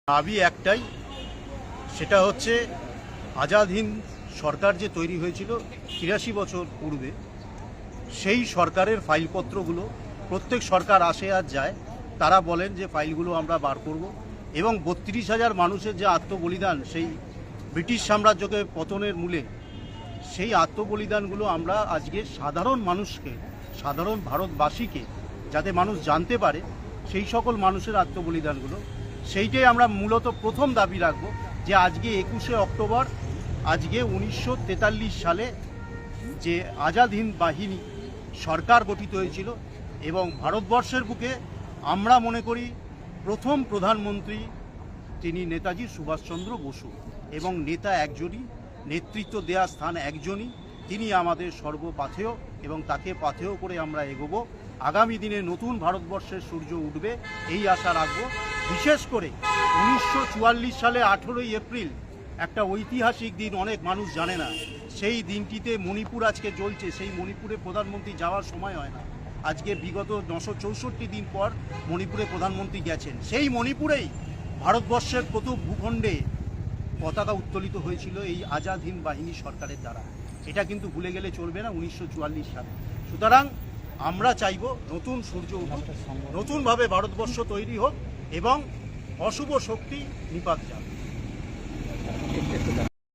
দাবি একটাই, সেটা হচ্ছে আজাদ হিন্দ সরকার যে তৈরি হয়েছিল ৮৩ বছর পূর্বে, সেই সরকারের ফাইলপত্রগুলো প্রত্যেক সরকার আসে আর যায়, তারা বলেন যে ফাইলগুলো আমরা বার করব এবং ৩২,০০০ মানুষের যে আত্মবলিদান সেই ব্রিটিশ সাম্রাজ্যকে পতনের মূলে, সেই আত্মবলিদানগুলো আমরা আজকে সাধারণ মানুষকে, সাধারণ ভারতবাসীকে যাতে মানুষ জানতে পারে সেই সকল মানুষের আত্মবলিদানগুলো, সেইটাই আমরা মূলত প্রথম দাবি রাখব। যে আজকে ২১শে অক্টোবর, আজকে ১৯৪৩ সালে যে আজাদ হিন্দ বাহিনী সরকার গঠিত হয়েছিল এবং ভারতবর্ষের বুকে আমরা মনে করি প্রথম প্রধানমন্ত্রী তিনি নেতাজি সুভাষচন্দ্র বসু, এবং নেতা একজনই, নেতৃত্ব দেওয়ার স্থান একজনই, তিনি আমাদের সর্বপাথেয় এবং তাকে পাথেয় করে আমরা এগোবো। আগামী দিনে নতুন ভারতবর্ষের সূর্য উঠবে এই আশা রাখবো। বিশেষ করে ১৯৪৪ সালে ১৮ই এপ্রিল একটা ঐতিহাসিক দিন, অনেক মানুষ জানে না। সেই দিনটিতে মণিপুর আজকে জ্বলছে, সেই মণিপুরে প্রধানমন্ত্রী যাওয়ার সময় হয় না। আজকে বিগত ৯৬৪ দিন পর মণিপুরে প্রধানমন্ত্রী গেছেন। সেই মণিপুরেই ভারতবর্ষের প্রথম ভূখণ্ডে পতাকা উত্তোলিত হয়েছিল এই আজাদ হিন্দ বাহিনী সরকারের দ্বারা। এটা কিন্তু ভুলে গেলে চলবে না ১৯৪৪ সালে। সুতরাং আমরা চাইব নতুন সূর্য উঠুক, নতুনভাবে ভারতবর্ষ তৈরি হোক এবং অশুভ শক্তি নিপাত যাক।